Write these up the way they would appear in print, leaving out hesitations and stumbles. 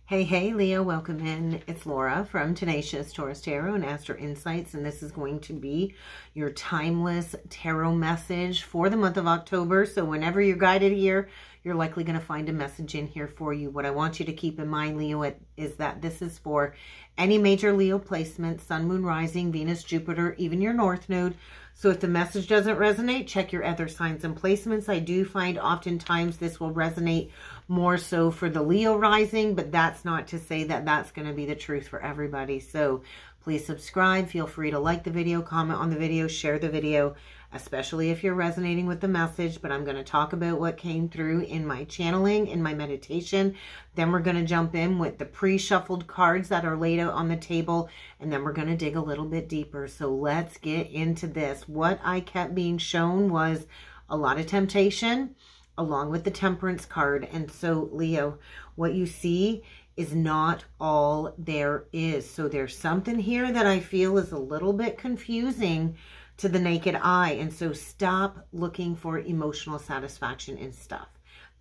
Hey, Leo, welcome in. It's Laura from Tenacious Taurus Tarot and Astro Insights, and this is going to be your timeless tarot message for the month of October. So whenever you're guided here, you're likely going to find a message in here for you. What I want you to keep in mind, Leo, is that this is for any major Leo placement, Sun, Moon, Rising, Venus, Jupiter, even your North Node. So if the message doesn't resonate, check your other signs and placements. I do find oftentimes this will resonate more so for the Leo rising, but that's not to say that that's going to be the truth for everybody. So please subscribe. Feel free to like the video, comment on the video, share the video, especially if you're resonating with the message. But I'm going to talk about what came through in my channeling, in my meditation. Then we're going to jump in with the pre-shuffled cards that are laid out on the table. And then we're going to dig a little bit deeper. So let's get into this. What I kept being shown was a lot of temptation, along with the Temperance card. And so, Leo, what you see is not all there is. So there's something here that I feel is a little bit confusing to the naked eye. And so stop looking for emotional satisfaction in stuff.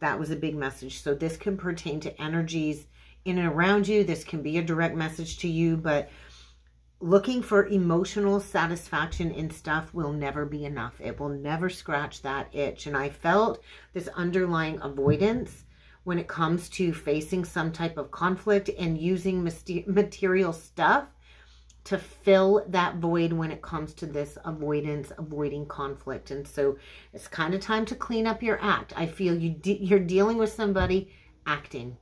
That was a big message. So this can pertain to energies in and around you. This can be a direct message to you, but looking for emotional satisfaction in stuff will never be enough. It will never scratch that itch. And I felt this underlying avoidance when it comes to facing some type of conflict and using material stuff to fill that void when it comes to this avoiding conflict. And so it's kind of time to clean up your act. I feel you're dealing with somebody acting,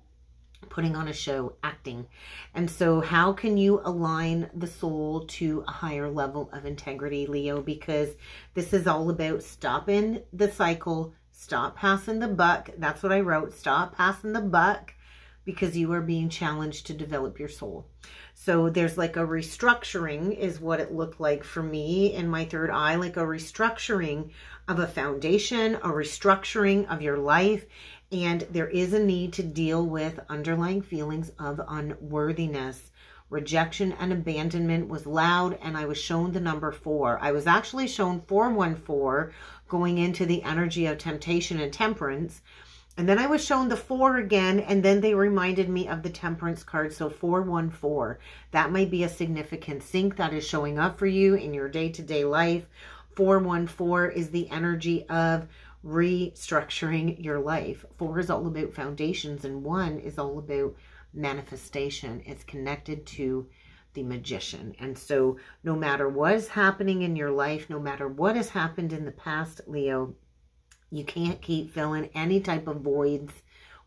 putting on a show, acting. And so how can you align the soul to a higher level of integrity, Leo? Because this is all about stopping the cycle, stop passing the buck. That's what I wrote. Stop passing the buck, because you are being challenged to develop your soul. So there's like a restructuring is what it looked like for me in my third eye, like a restructuring of a foundation, a restructuring of your life. And there is a need to deal with underlying feelings of unworthiness. Rejection and abandonment was loud, and I was shown the number 4. I was actually shown 414 going into the energy of temptation and temperance. And then I was shown the 4 again, and then they reminded me of the Temperance card. So 414, that might be a significant sync that is showing up for you in your day-to-day life. 414 is the energy of restructuring your life. 4 is all about foundations, and 1 is all about manifestation. It's connected to the Magician. And so no matter what is happening in your life, no matter what has happened in the past, Leo, you can't keep filling any type of voids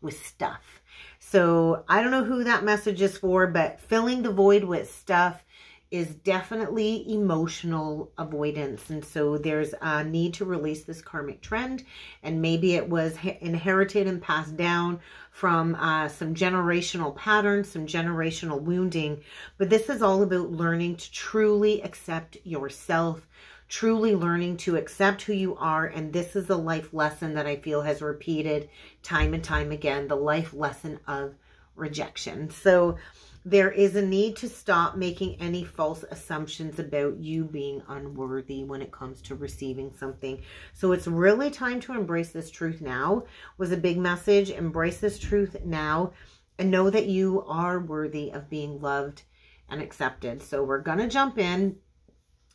with stuff. So I don't know who that message is for, but filling the void with stuff is definitely emotional avoidance. And so there's a need to release this karmic trend. And maybe it was inherited and passed down from some generational patterns, some generational wounding. But this is all about learning to truly accept yourself, truly learning to accept who you are. And this is a life lesson that I feel has repeated time and time again, the life lesson of rejection. So there is a need to stop making any false assumptions about you being unworthy when it comes to receiving something. So it's really time to embrace this truth now, was a big message. Embrace this truth now and know that you are worthy of being loved and accepted. So we're going to jump in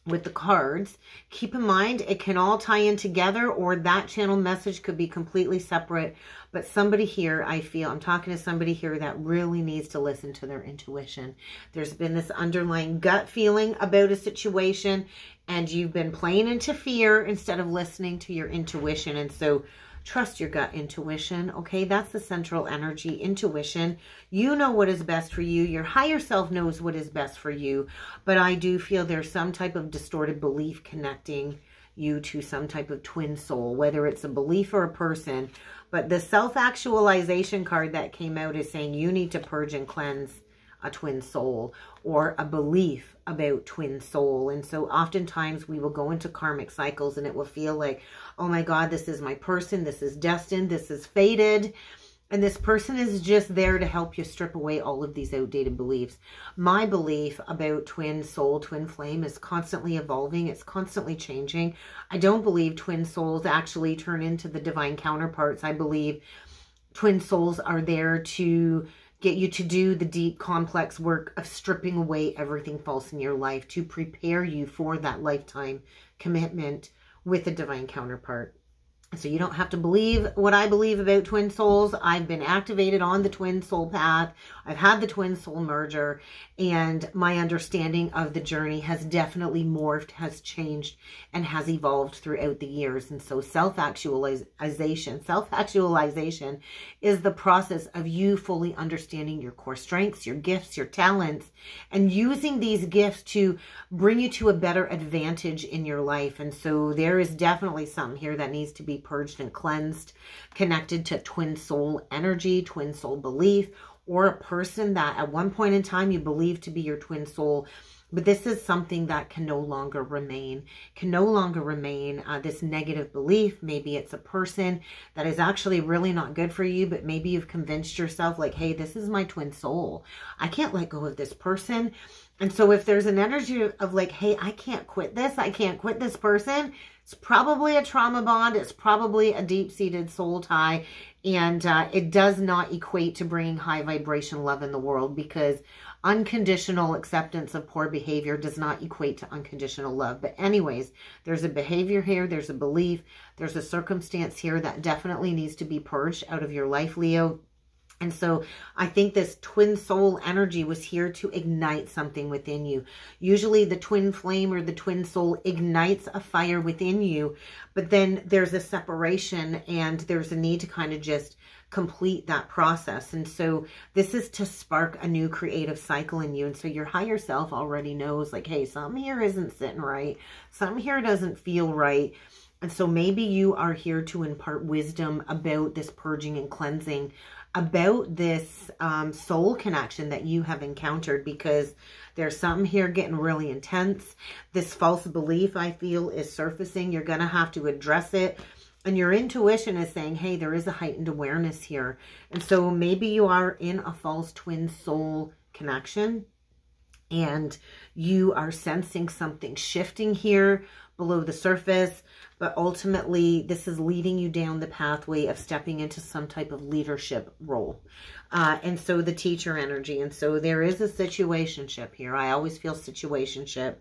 with the cards. Keep in mind, it can all tie in together, or that channel message could be completely separate. But somebody here, I feel, I'm talking to somebody here that really needs to listen to their intuition. There's been this underlying gut feeling about a situation, and you've been playing into fear instead of listening to your intuition. And so trust your gut intuition, okay? That's the central energy, intuition. You know what is best for you. Your higher self knows what is best for you. But I do feel there's some type of distorted belief connecting you to some type of twin soul, whether it's a belief or a person. But the self-actualization card that came out is saying you need to purge and cleanse a twin soul, or a belief about twin soul. And so oftentimes we will go into karmic cycles and it will feel like, oh my God, this is my person, this is destined, this is fated. And this person is just there to help you strip away all of these outdated beliefs. My belief about twin soul, twin flame is constantly evolving. It's constantly changing. I don't believe twin souls actually turn into the divine counterparts. I believe twin souls are there to get you to do the deep, complex work of stripping away everything false in your life to prepare you for that lifetime commitment with a divine counterpart. So you don't have to believe what I believe about twin souls. I've been activated on the twin soul path. I've had the twin soul merger, and my understanding of the journey has definitely morphed, has changed, and has evolved throughout the years. And so self-actualization is the process of you fully understanding your core strengths, your gifts, your talents, and using these gifts to bring you to a better advantage in your life. And so there is definitely something here that needs to be purged and cleansed, connected to twin soul energy, twin soul belief, or a person that at one point in time you believe to be your twin soul. But this is something that can no longer remain, this negative belief. Maybe it's a person that is actually really not good for you, but maybe you've convinced yourself like, hey, this is my twin soul. I can't let go of this person. And so if there's an energy of like, hey, I can't quit this, I can't quit this person, it's probably a trauma bond. It's probably a deep-seated soul tie. And it does not equate to bringing high vibration love in the world, because unconditional acceptance of poor behavior does not equate to unconditional love. But anyways, there's a behavior here. There's a belief. There's a circumstance here that definitely needs to be purged out of your life, Leo. And so I think this twin soul energy was here to ignite something within you. Usually the twin flame or the twin soul ignites a fire within you, but then there's a separation and there's a need to kind of just complete that process. And so this is to spark a new creative cycle in you. And so your higher self already knows like, hey, something here isn't sitting right. Something here doesn't feel right. And so maybe you are here to impart wisdom about this purging and cleansing, about this soul connection that you have encountered, because there's something here getting really intense. This false belief, I feel, is surfacing. You're going to have to address it. And your intuition is saying, hey, there is a heightened awareness here. And so maybe you are in a false twin soul connection and you are sensing something shifting here below the surface. But ultimately, this is leading you down the pathway of stepping into some type of leadership role. And so the teacher energy. And so there is a situationship here. I always feel situationship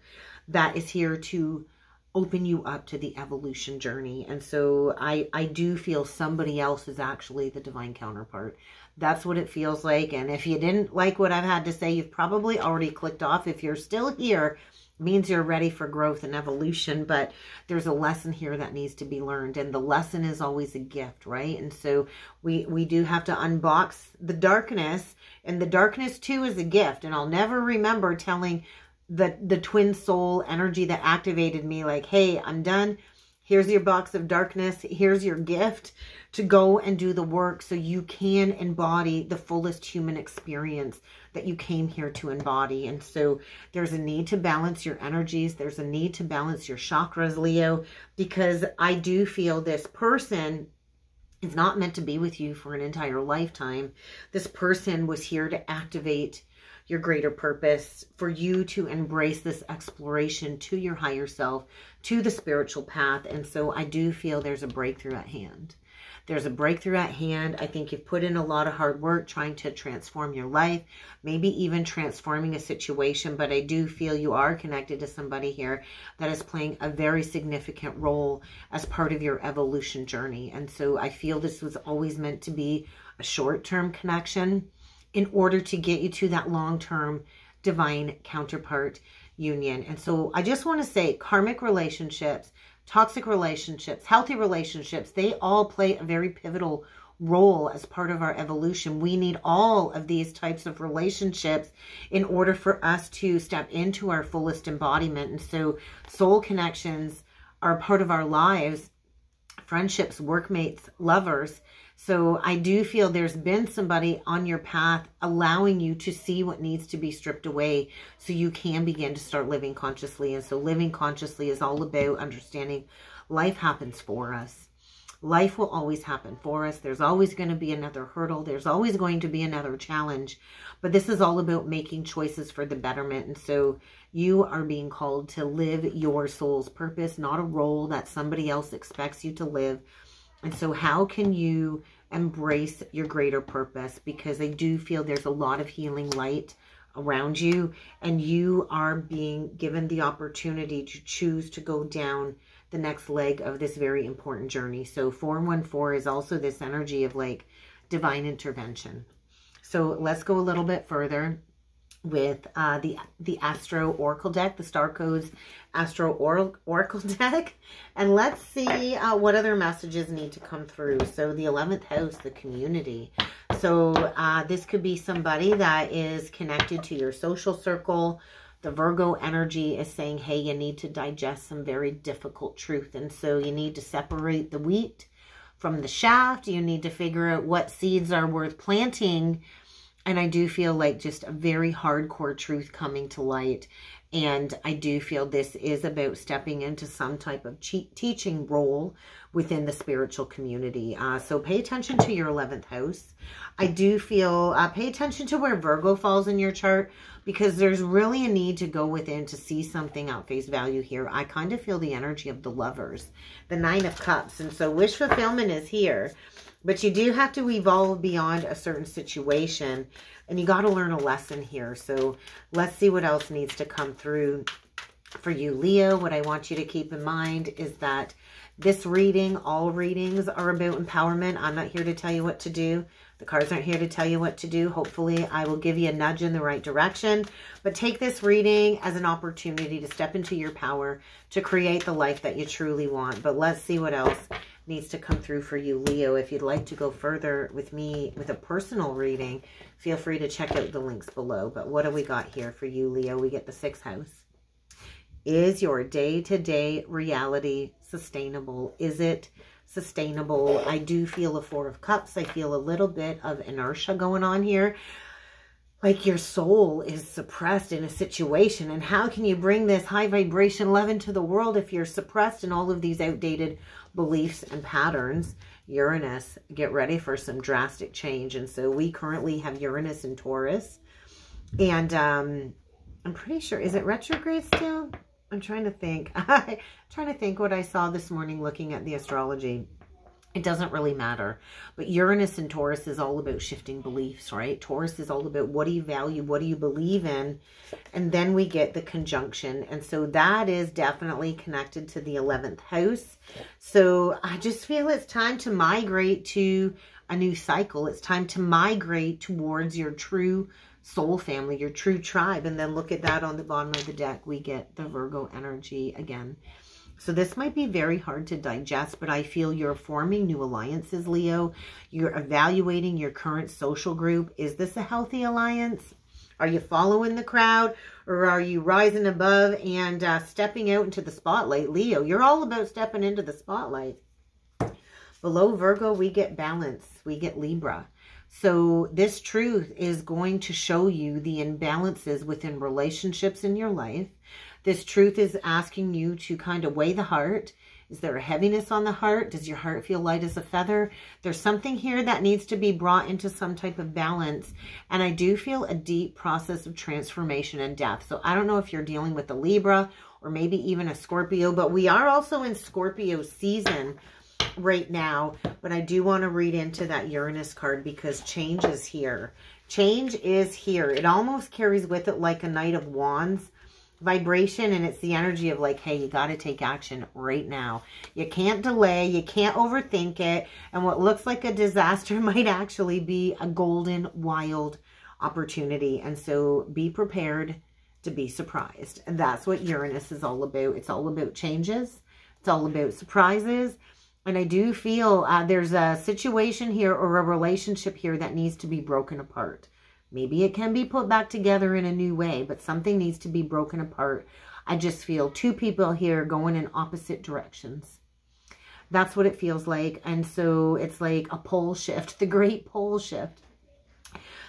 that is here to open you up to the evolution journey. And so I do feel somebody else is actually the divine counterpart. That's what it feels like. And if you didn't like what I've had to say, you've probably already clicked off. If you're still here, means you're ready for growth and evolution, but there's a lesson here that needs to be learned, and the lesson is always a gift, right? And so we do have to unbox the darkness, and the darkness too is a gift. And I'll never remember telling the twin soul energy that activated me like, hey, I'm done. Here's your box of darkness. Here's your gift to go and do the work so you can embody the fullest human experience that you came here to embody. And so there's a need to balance your energies. There's a need to balance your chakras, Leo, because I do feel this person is not meant to be with you for an entire lifetime. This person was here to activate your greater purpose, for you to embrace this exploration to your higher self, to the spiritual path. And so I do feel there's a breakthrough at hand. There's a breakthrough at hand. I think you've put in a lot of hard work trying to transform your life, maybe even transforming a situation, but I do feel you are connected to somebody here that is playing a very significant role as part of your evolution journey. And so I feel this was always meant to be a short-term connection in order to get you to that long-term divine counterpart union. And so I just want to say karmic relationships, toxic relationships, healthy relationships, they all play a very pivotal role as part of our evolution. We need all of these types of relationships in order for us to step into our fullest embodiment. And so soul connections are part of our lives, friendships, workmates, lovers. So I do feel there's been somebody on your path allowing you to see what needs to be stripped away so you can begin to start living consciously. And so living consciously is all about understanding life happens for us. Life will always happen for us. There's always going to be another hurdle. There's always going to be another challenge. But this is all about making choices for the betterment. And so you are being called to live your soul's purpose, not a role that somebody else expects you to live. And so how can you embrace your greater purpose, because I do feel there's a lot of healing light around you, and you are being given the opportunity to choose to go down the next leg of this very important journey. So 414 is also this energy of like divine intervention. So let's go a little bit further with the Astro Oracle deck, the Star Codes Astro Oracle deck. And let's see what other messages need to come through. So the 11th house, the community. So this could be somebody that is connected to your social circle. The Virgo energy is saying, hey, you need to digest some very difficult truth. And so you need to separate the wheat from the shaft. You need to figure out what seeds are worth planting. And I do feel like just a very hardcore truth coming to light. And I do feel this is about stepping into some type of teaching role within the spiritual community. So pay attention to your 11th house. I do feel, pay attention to where Virgo falls in your chart, because there's really a need to go within to see something at face value here. I kind of feel the energy of the Lovers, the 9 of Cups. And so wish fulfillment is here. But you do have to evolve beyond a certain situation, and you got to learn a lesson here. So let's see what else needs to come through for you, Leo. What I want you to keep in mind is that this reading, all readings are about empowerment. I'm not here to tell you what to do. The cards aren't here to tell you what to do. Hopefully, I will give you a nudge in the right direction. But take this reading as an opportunity to step into your power to create the life that you truly want. But let's see what else needs to come through for you, Leo. If you'd like to go further with me with a personal reading, feel free to check out the links below. But what do we got here for you, Leo? We get the 6th house. Is your day-to-day reality sustainable? Is it sustainable? I do feel a 4 of Cups. I feel a little bit of inertia going on here. Like your soul is suppressed in a situation. And how can you bring this high vibration love into the world if you're suppressed in all of these outdated beliefs and patterns? Uranus, get ready for some drastic change. And so we currently have Uranus in Taurus. And I'm pretty sure, is it retrograde still? I'm trying to think. I'm trying to think what I saw this morning looking at the astrology. It doesn't really matter. But Uranus and Taurus is all about shifting beliefs, right? Taurus is all about what do you value, what do you believe in? And then we get the conjunction. And so that is definitely connected to the 11th house. So I just feel it's time to migrate to a new cycle. It's time to migrate towards your true soul family, your true tribe. And then look at that on the bottom of the deck. We get the Virgo energy again. So this might be very hard to digest, but I feel you're forming new alliances, Leo. You're evaluating your current social group. Is this a healthy alliance? Are you following the crowd, or are you rising above and stepping out into the spotlight? Leo, you're all about stepping into the spotlight. Below Virgo, we get balance. We get Libra. So this truth is going to show you the imbalances within relationships in your life. This truth is asking you to kind of weigh the heart. Is there a heaviness on the heart? Does your heart feel light as a feather? There's something here that needs to be brought into some type of balance. And I do feel a deep process of transformation and death. So I don't know if you're dealing with a Libra or maybe even a Scorpio, but we are also in Scorpio season right now. But I do want to read into that Uranus card because change is here. Change is here. It almost carries with it like a Knight of Wands vibration, and it's the energy of like, hey, you got to take action right now. You can't delay, you can't overthink it, and what looks like a disaster might actually be a golden, wild opportunity. And so be prepared to be surprised. And that's what Uranus is all about. It's all about changes. It's all about surprises. And I do feel there's a situation here or a relationship here that needs to be broken apart. Maybe it can be put back together in a new way, but something needs to be broken apart. I just feel two people here going in opposite directions. That's what it feels like. And so it's like a pole shift, the great pole shift.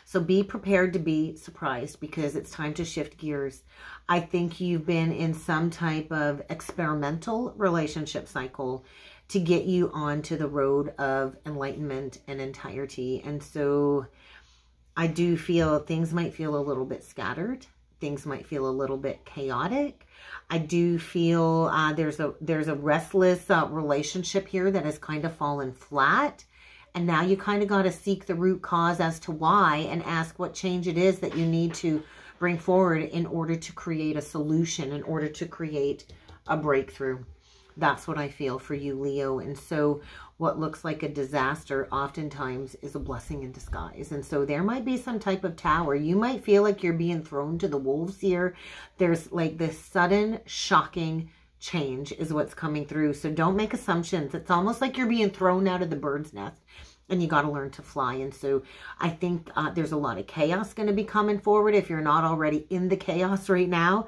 So be prepared to be surprised because it's time to shift gears. I think you've been in some type of experimental relationship cycle to get you onto the road of enlightenment and entirety. And so I do feel things might feel a little bit scattered. Things might feel a little bit chaotic. I do feel there's a restless relationship here that has kind of fallen flat. And now you kind of got to seek the root cause as to why and ask what change it is that you need to bring forward in order to create a solution, in order to create a breakthrough. That's what I feel for you, Leo. And so what looks like a disaster oftentimes is a blessing in disguise. And so there might be some type of tower. You might feel like you're being thrown to the wolves here. There's like this sudden, shocking change is what's coming through. So don't make assumptions. It's almost like you're being thrown out of the bird's nest and you got to learn to fly. And so I think there's a lot of chaos going to be coming forward if you're not already in the chaos right now.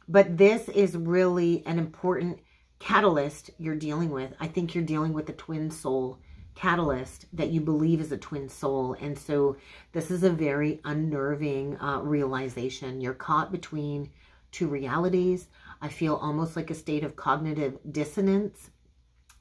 But this is really an important catalyst you're dealing with. I think you're dealing with a twin soul catalyst that you believe is a twin soul. And so this is a very unnerving realization. You're caught between two realities. I feel almost like a state of cognitive dissonance.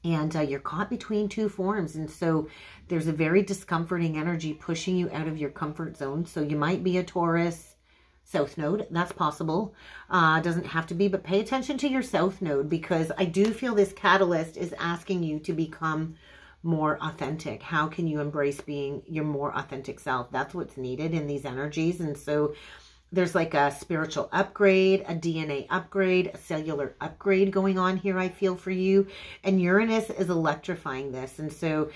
And you're caught between two forms. And so there's a very discomforting energy pushing you out of your comfort zone. So you might be a Taurus South Node. That's possible. Doesn't have to be, but pay attention to your South Node, because I do feel this catalyst is asking you to become more authentic. How can you embrace being your more authentic self? That's what's needed in these energies. And so there's like a spiritual upgrade, a DNA upgrade, a cellular upgrade going on here, I feel, for you. And Uranus is electrifying this. And so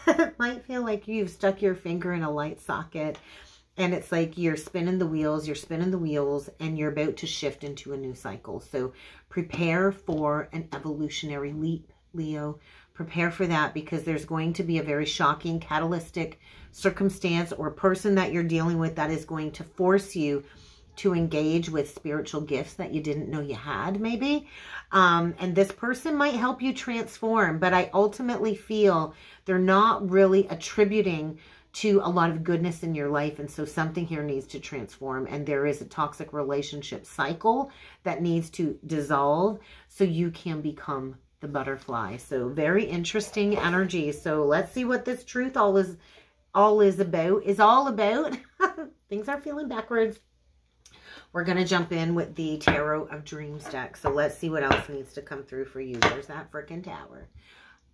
it might feel like you've stuck your finger in a light socket. And it's like you're spinning the wheels, and you're about to shift into a new cycle. So prepare for an evolutionary leap, Leo. Prepare for that, because there's going to be a very shocking, catalytic circumstance or person that you're dealing with that is going to force you to engage with spiritual gifts that you didn't know you had, maybe. And this person might help you transform, but I ultimately feel they're not really attributing to a lot of goodness in your life. And so something here needs to transform, and there is a toxic relationship cycle that needs to dissolve so you can become the butterfly. So very interesting energy. So let's see what this truth all is about. Things are feeling backwards. We're going to jump in with the Tarot of Dreams deck. So let's see what else needs to come through for you. There's that freaking tower.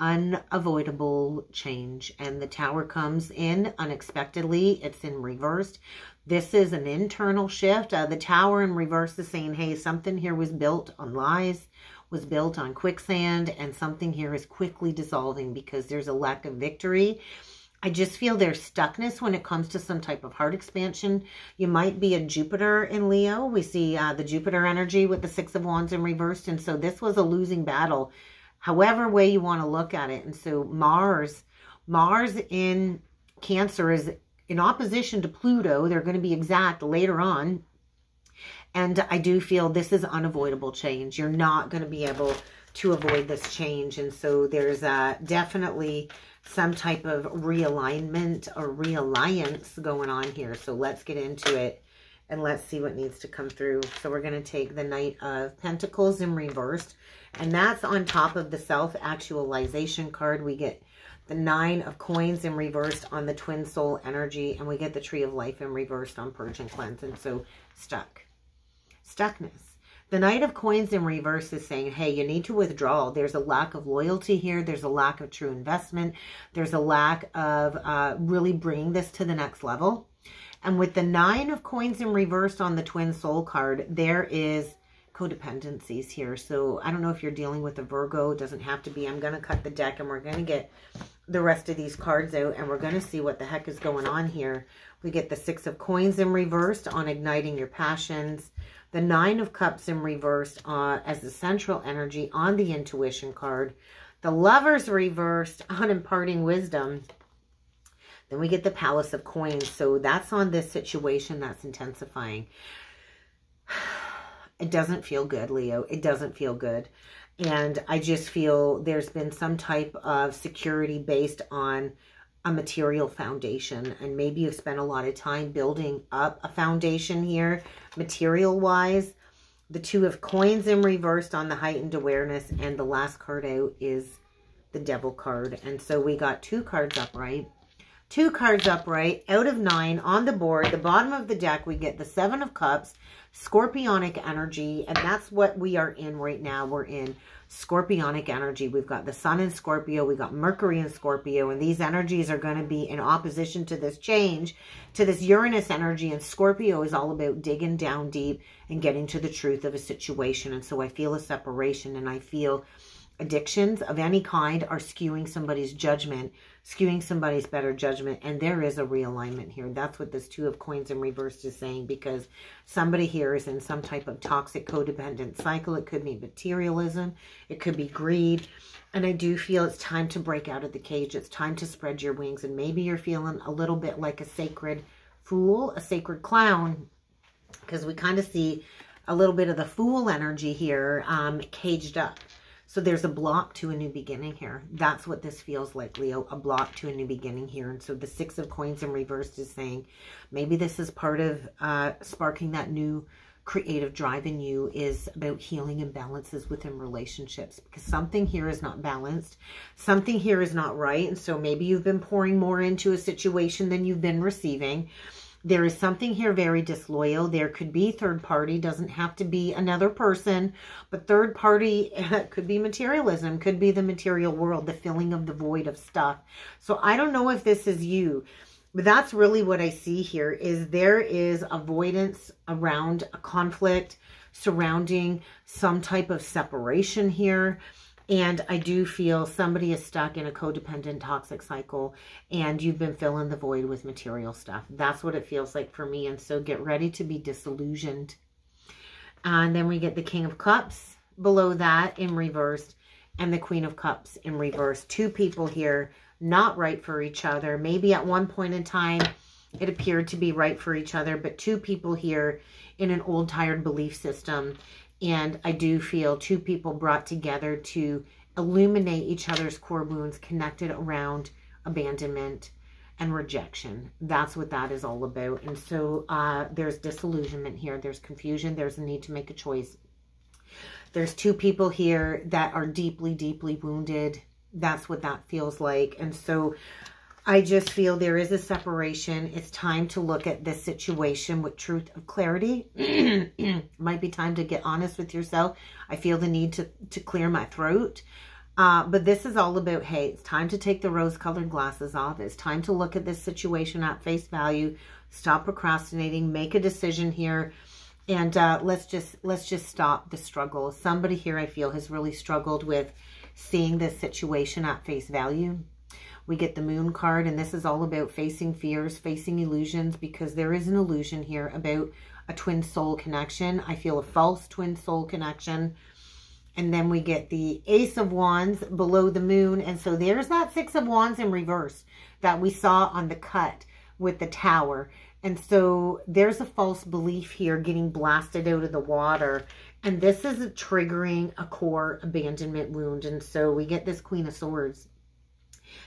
Unavoidable change, and the tower comes in unexpectedly. It's in reversed. This is an internal shift. The tower in reverse is saying, hey, something here was built on lies, was built on quicksand, and something here is quickly dissolving because there's a lack of victory. I just feel there's stuckness when it comes to some type of heart expansion. You might be a Jupiter in Leo. We see the Jupiter energy with the Six of Wands in reversed, and so this was a losing battle, however way you want to look at it. And so Mars in Cancer is in opposition to Pluto. They're going to be exact later on. And I do feel this is unavoidable change. You're not going to be able to avoid this change. And so there's definitely some type of realignment or realliance going on here. So let's get into it and let's see what needs to come through. So we're going to take the Knight of Pentacles in reversed, and that's on top of the self-actualization card. We get the Nine of Coins in reversed on the Twin Soul energy, and we get the Tree of Life in reversed on Purge and Cleanse. And so stuckness. The Knight of Coins in reverse is saying, hey, you need to withdraw. There's a lack of loyalty here. There's a lack of true investment. There's a lack of really bringing this to the next level. And with the Nine of Coins in reversed on the Twin Soul card, there is codependencies here. So I don't know if you're dealing with a Virgo. It doesn't have to be. I'm going to cut the deck and we're going to get the rest of these cards out and we're going to see what the heck is going on here. We get the Six of Coins in reversed on igniting your passions. The Nine of Cups in reversed as the central energy on the intuition card. The Lovers reversed on imparting wisdom. Then we get the Palace of Coins. So that's on this situation that's intensifying. It doesn't feel good, Leo. It doesn't feel good. And I just feel there's been some type of security based on a material foundation. And maybe you've spent a lot of time building up a foundation here, material-wise. The Two of Coins in reversed on the heightened awareness. And the last card out is the Devil card. And so we got two cards upright. 2 cards upright, out of 9 on the board. The bottom of the deck, we get the 7 of Cups, Scorpionic energy, and that's what we are in right now. We're in Scorpionic energy. We've got the Sun in Scorpio, we got Mercury in Scorpio, and these energies are going to be in opposition to this change, to this Uranus energy, and Scorpio is all about digging down deep and getting to the truth of a situation. And so I feel a separation, and I feel addictions of any kind are skewing somebody's judgment, skewing somebody's better judgment, and there is a realignment here. That's what this 2 of Coins in reverse is saying, because somebody here is in some type of toxic codependent cycle. It could be materialism, it could be greed, and I do feel it's time to break out of the cage. It's time to spread your wings, and maybe you're feeling a little bit like a sacred fool, a sacred clown, because we kind of see a little bit of the fool energy here, caged up. So there's a block to a new beginning here. That's what this feels like, Leo, a block to a new beginning here. And so the 6 of Coins in reverse is saying maybe this is part of sparking that new creative drive in you, is about healing imbalances within relationships, because something here is not balanced. Something here is not right. And so maybe you've been pouring more into a situation than you've been receiving. There is something here very disloyal. There could be third party, doesn't have to be another person, but third party could be materialism, could be the material world, the filling of the void of stuff. So I don't know if this is you, but that's really what I see here, is there is avoidance around a conflict surrounding some type of separation here. And I do feel somebody is stuck in a codependent toxic cycle, and you've been filling the void with material stuff. That's what it feels like for me. And so get ready to be disillusioned. And then we get the King of Cups below that in reverse, and the Queen of Cups in reverse. 2 people here not right for each other. Maybe at one point in time it appeared to be right for each other, but 2 people here in an old tired belief system. And I do feel 2 people brought together to illuminate each other's core wounds, connected around abandonment and rejection. That's what that is all about. And so there's disillusionment here. There's confusion. There's a need to make a choice. There's 2 people here that are deeply, deeply wounded. That's what that feels like. And so I just feel there is a separation. It's time to look at this situation with truth of clarity. Might be time to get honest with yourself. I feel the need to clear my throat. But this is all about, hey, it's time to take the rose-colored glasses off. It's time to look at this situation at face value. Stop procrastinating. Make a decision here. And let's just stop the struggle. Somebody here I feel has really struggled with seeing this situation at face value. We get the Moon card, and this is all about facing fears, facing illusions, because there is an illusion here about a twin soul connection. I feel a false twin soul connection. And then we get the Ace of Wands below the Moon. And so there's that 6 of Wands in reverse that we saw on the cut with the Tower. And so there's a false belief here getting blasted out of the water. And this is triggering a core abandonment wound. And so we get this Queen of Swords.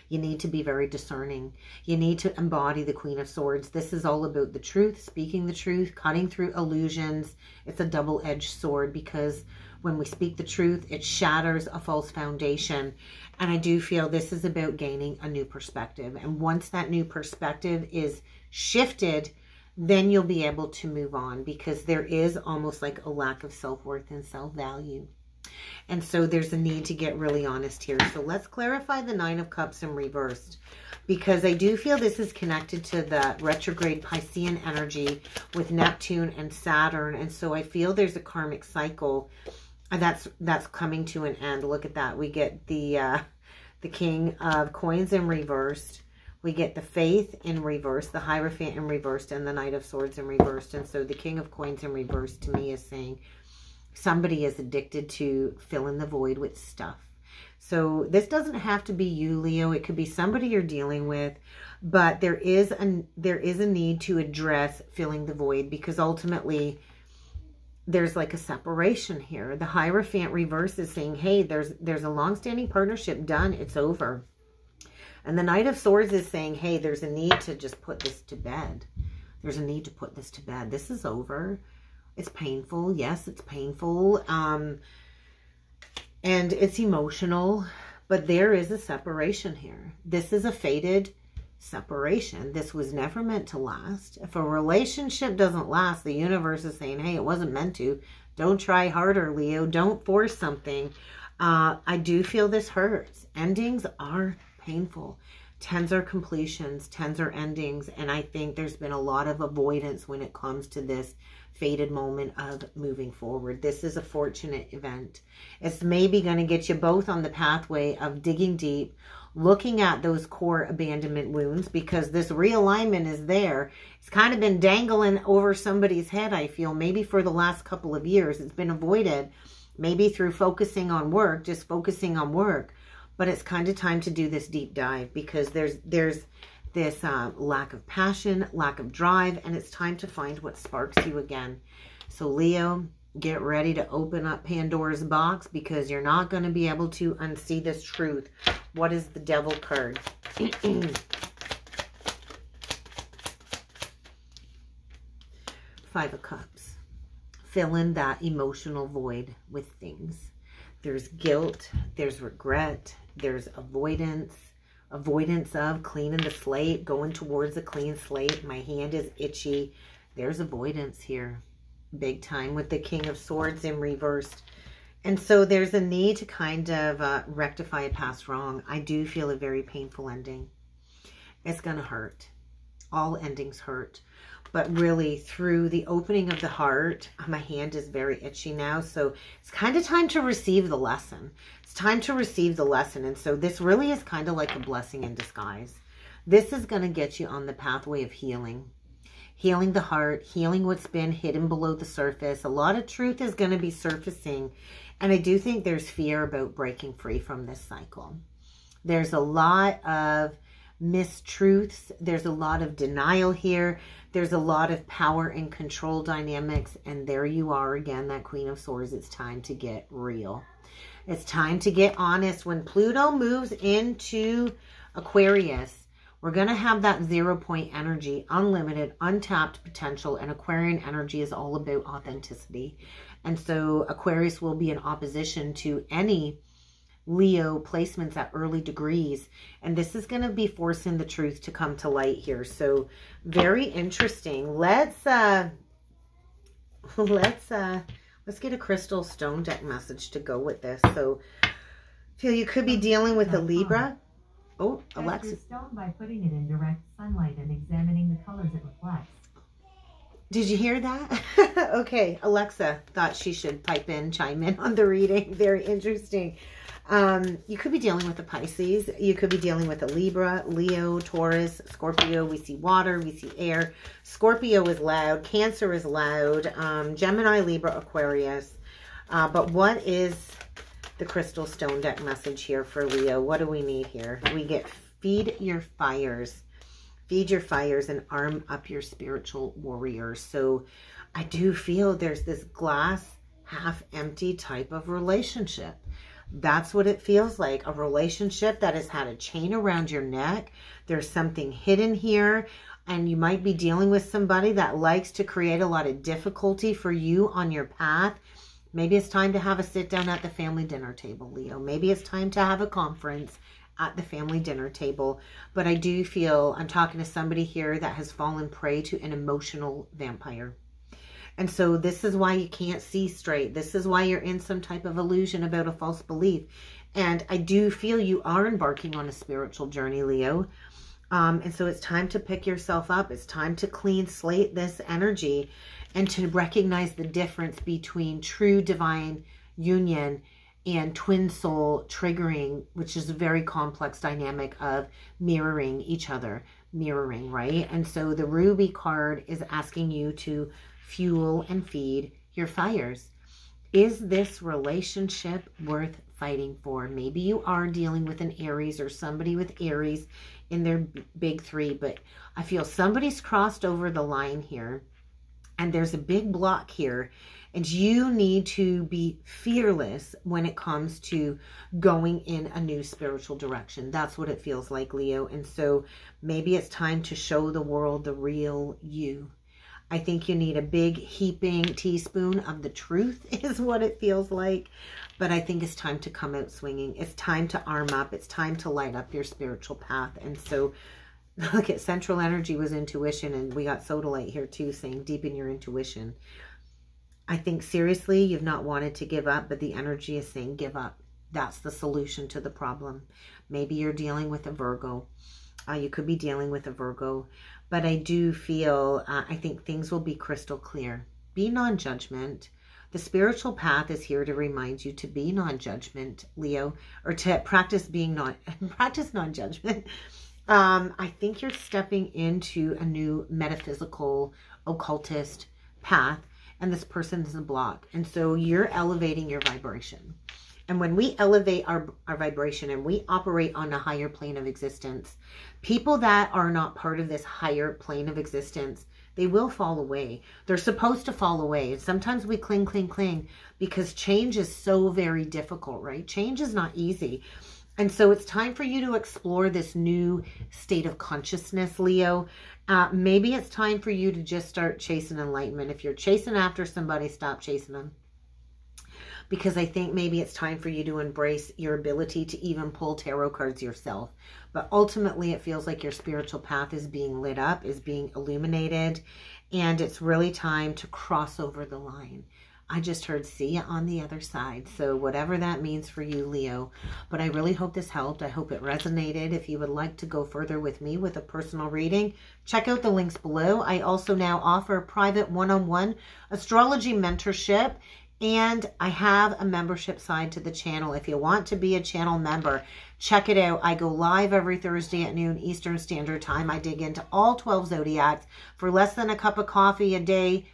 You need to be very discerning. You need to embody the Queen of Swords. This is all about the truth, speaking the truth, cutting through illusions. It's a double-edged sword, because when we speak the truth, it shatters a false foundation. And I do feel this is about gaining a new perspective. And once that new perspective is shifted, then you'll be able to move on, because there is almost like a lack of self-worth and self-value. And so there's a need to get really honest here. So let's clarify the 9 of Cups in reversed, because I do feel this is connected to the retrograde Piscean energy with Neptune and Saturn. And so I feel there's a karmic cycle that's coming to an end. Look at that. We get the King of Coins in reversed. We get the Faith in reverse, the Hierophant in reversed, and the Knight of Swords in reversed. And so the King of Coins in reversed to me is saying somebody is addicted to filling the void with stuff. So this doesn't have to be you, Leo. It could be somebody you're dealing with, but there is a need to address filling the void, because ultimately there's like a separation here. The Hierophant reverse is saying, hey, there's a long-standing partnership done. It's over. And the Knight of Swords is saying, hey, there's a need to just put this to bed. There's a need to put this to bed. This is over. It's painful. Yes, it's painful. And it's emotional, but there is a separation here. This is a fated separation. This was never meant to last. If a relationship doesn't last, the universe is saying, hey, it wasn't meant to. Don't try harder, Leo. Don't force something. I do feel this hurts. Endings are painful. 10s are completions, 10s are endings, and I think there's been a lot of avoidance when it comes to this fated moment of moving forward. This is a fortunate event. It's maybe going to get you both on the pathway of digging deep, looking at those core abandonment wounds, because this realignment is there. It's kind of been dangling over somebody's head, I feel, maybe for the last couple of years. It's been avoided, maybe through focusing on work, just focusing on work. But it's kind of time to do this deep dive, because there's this lack of passion, lack of drive, and it's time to find what sparks you again. So Leo, get ready to open up Pandora's box, because you're not going to be able to unsee this truth. What is the Devil card? Five of Cups. Fill in that emotional void with things. There's guilt, there's regret, there's avoidance of cleaning the slate, going towards a clean slate. My hand is itchy. There's avoidance here, big time, with the King of Swords in reversed. And so there's a need to kind of rectify a past wrong. I do feel a very painful ending. It's going to hurt. All endings hurt. But really, through the opening of the heart, my hand is very itchy now. So it's kind of time to receive the lesson. It's time to receive the lesson. And so this really is kind of like a blessing in disguise. This is going to get you on the pathway of healing. Healing the heart, healing what's been hidden below the surface. A lot of truth is going to be surfacing. And I do think there's fear about breaking free from this cycle. There's a lot of mistruths. There's a lot of denial here. There's a lot of power and control dynamics. And there you are again, that Queen of Swords. It's time to get real. It's time to get honest. When Pluto moves into Aquarius, we're going to have that 0 point energy, unlimited, untapped potential. And Aquarian energy is all about authenticity. And so Aquarius will be in opposition to any Leo placements at early degrees, and this is going to be forcing the truth to come to light here. So very interesting. Let's get a crystal stone deck message to go with this. So feel you could be dealing with a Libra. Oh, Alexa. Stone by putting it in direct sunlight and examining the colors it reflects. Did you hear that? Okay, Alexa thought she should chime in on the reading. Very interesting. You could be dealing with a Pisces. You could be dealing with a Libra, Leo, Taurus, Scorpio. We see water, we see air. Scorpio is loud. Cancer is loud. Gemini, Libra, Aquarius. But what is the crystal stone deck message here for Leo? What do we need here? We get feed your fires. Feed your fires and arm up your spiritual warriors. So I do feel there's this glass half empty type of relationship. That's what it feels like. A relationship that has had a chain around your neck. There's something hidden here. And you might be dealing with somebody that likes to create a lot of difficulty for you on your path. Maybe it's time to have a sit down at the family dinner table, Leo. Maybe it's time to have a conference at the family dinner table. But I do feel I'm talking to somebody here that has fallen prey to an emotional vampire. And so this is why you can't see straight. This is why you're in some type of illusion about a false belief. And I do feel you are embarking on a spiritual journey, Leo. And so it's time to pick yourself up. It's time to clean slate this energy and to recognize the difference between true divine union and twin soul triggering, which is a very complex dynamic of mirroring each other, right? And so the Ruby card is asking you to fuel and feed your fires. Is this relationship worth fighting for? Maybe you are dealing with an Aries or somebody with Aries in their big three, but I feel somebody's crossed over the line here and there's a big block here. And you need to be fearless when it comes to going in a new spiritual direction. That's what it feels like, Leo. And so maybe it's time to show the world the real you. I think you need a big heaping teaspoon of the truth is what it feels like. But I think it's time to come out swinging. It's time to arm up. It's time to light up your spiritual path. And so Look at central energy was intuition, and we got sodalite here too, saying deepen your intuition. I think seriously, you've not wanted to give up, but the energy is saying give up. That's the solution to the problem. Maybe you're dealing with a Virgo. You could be dealing with a Virgo, but I do feel, I think things will be crystal clear. Be non-judgment. The spiritual path is here to remind you to be non-judgment, Leo, or to practice being practice non-judgment. I think you're stepping into a new metaphysical, occultist path, and this person is a block. And so you're elevating your vibration. And when we elevate our vibration and we operate on a higher plane of existence, people that are not part of this higher plane of existence, they will fall away. They're supposed to fall away. And sometimes we cling because change is so very difficult, right? Change is not easy. And so it's time for you to explore this new state of consciousness, Leo. Maybe it's time for you to just start chasing enlightenment. If you're chasing after somebody, stop chasing them. Because I think maybe it's time for you to embrace your ability to even pull tarot cards yourself. But ultimately, it feels like your spiritual path is being lit up, is being illuminated, and it's really time to cross over the line. I just heard see ya on the other side. So whatever that means for you, Leo. But I really hope this helped. I hope it resonated. If you would like to go further with me with a personal reading, check out the links below. I also now offer private one-on-one astrology mentorship. And I have a membership side to the channel. If you want to be a channel member, check it out. I go live every Thursday at noon Eastern Standard Time. I dig into all 12 zodiacs for less than a cup of coffee a day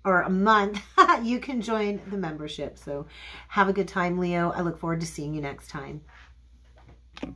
or a month. You can join the membership. So have a good time, Leo. I look forward to seeing you next time.